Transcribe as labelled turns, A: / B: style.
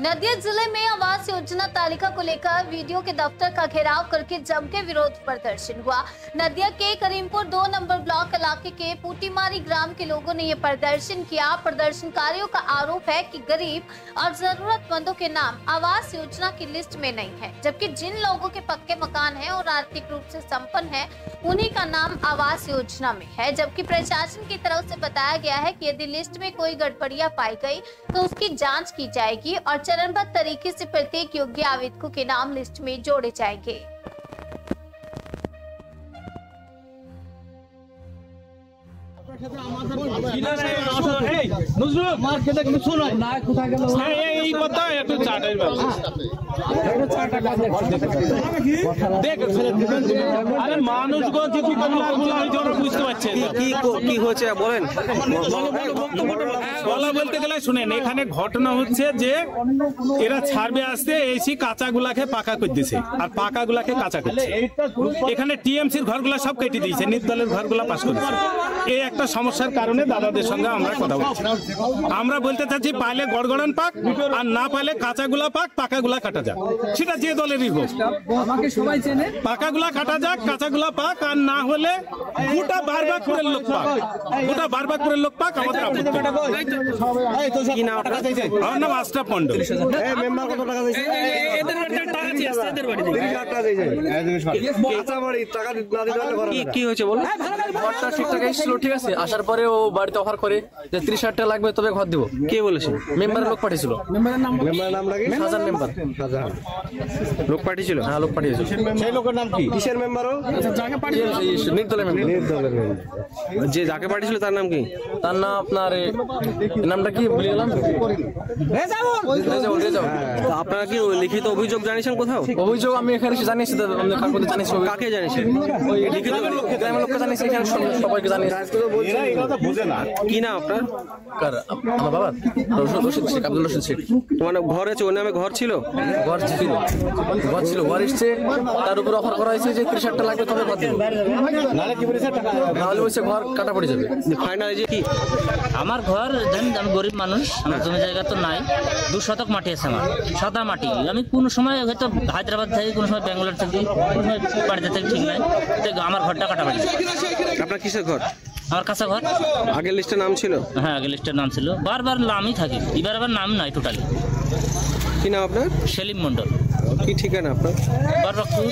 A: नदिया जिले में आवास योजना तालिका को लेकर वीडियो के दफ्तर का घेराव करके जम के विरोध प्रदर्शन हुआ। नदिया के करीमपुर 2 नंबर ब्लॉक इलाके के पूटीमारी ग्राम के लोगों ने ये प्रदर्शन किया। प्रदर्शनकारियों का आरोप है कि गरीब और जरूरतमंदों के नाम आवास योजना की लिस्ट में नहीं है, जबकि जिन लोगों के पक्के मकान हैं और आर्थिक रूप से संपन्न है उन्हीं का नाम आवास योजना में है। जबकि प्रशासन की तरफ से बताया गया है कि यदि लिस्ट में कोई गड़बड़ियां पाई गई तो उसकी जांच की जाएगी और चरणबद्ध तरीके से प्रत्येक योग्य आवेदकों के नाम लिस्ट में जोड़े जाएंगे।
B: বলতে গেলে শুনেন, এখানে ঘটনা হচ্ছে যে এরা ছাড়বে আসতে এসি কাঁচা গুলাকে পাকা করে দিছে আর পাকা গুলাকে কাঁচা করছে। এখানে টিএমসির ঘরগুলা সব কেটে দিয়েছে, নির্দলের ঘরগুলা পাস করেছে। এই একটা সমস্যার কারণে দাদাদের সঙ্গে আমরা কথা বলছি। আমরা বলতে চাচ্ছি পাইলে গড়গড়ান পাক আর না পাইলে কাঁচাগুলা পাক, পাকাগুলা কাটা যাক, সেটা যে দলেরই হোক। পাকাগুলা কাটা যাক, কাঁচাগুলা পাক, আর না হলে গোটা বারবাকপুরের লোক পাক, গোটা বারবাকপুরের লোক পাক। আমাদের আমার নাম আশরাফ মন্ডল।
C: কি হয়েছে বলুন? ঘরটা ঠিকঠাক এসেছিল, ঠিক আছে, আসার পরে ও বাড়িতে অফার করে যে 30,000 টাকা লাগবে তবে ঘর দিব। কে বলেছিল? মেম্বারের লোক পাঠিয়েছিল। মেম্বারের নাম শাহজাহান মেম্বার। লোক পাঠিয়েছিল? হ্যাঁ, লোক পাঠিয়েছিল।
D: সেই লোকের নাম কি? কিসের মেম্বার?
C: নির্দলের মেম্বার। যে যাকে পাঠিয়েছিল তার নাম কি? তার নাম আপনার নামটা কি ভুলে গেলাম। আপনারা কি লিখিত অভিযোগ জানিয়েছেন কোথাও? অভিযোগ আমি এখানে জানিয়েছি, জানিয়েছি। কাকে জানিয়েছেন? লিখিত গ্রামের লোককে জানিয়েছি, এখানে সবাইকে জানিয়েছি। কি নাম আপনার? আমার বাবা রশিদ শেখ, আব্দুল রশিদ শেখ। তোমার ঘর আছে, ওর নামে ঘর ছিল? ঘর ছিল, ঘর ছিল। ঘর এসছে, তার উপর অফার করা হয়েছে যে 30,000 টাকা লাগবে তবে ঘর দেবে, নাহলে বলছে ঘর কাটা পড়ে যাবে। ফাইনাল যে কি?
E: আমার ঘর জানেন, আমি গরিব মানুষ, আমার জমি জায়গা তো নাই। 2 শতক মাটি আছে আমার, সাদা মাটি। আমি কোন সময় হয়তো হায়দ্রাবাদ থেকে, কোন সময় ব্যাঙ্গালোর থেকে, কোন সময় বাড়িতে থেকে, ঠিক নাই। আমার ঘরটা কাটা পড়ে যাবে।
C: আপনার কিসের ঘর?
E: আমার কাঁচা ঘর।
C: আগের লিস্টে নাম ছিল? হ্যাঁ, আগের লিস্টের নাম ছিল। বারবার নামই থাকে, এবার আবার নাম নাই টোটালি। কি নাম আপনার? সেলিম মন্ডল। কি ঠিকানা আপনার? বারবাকপুর।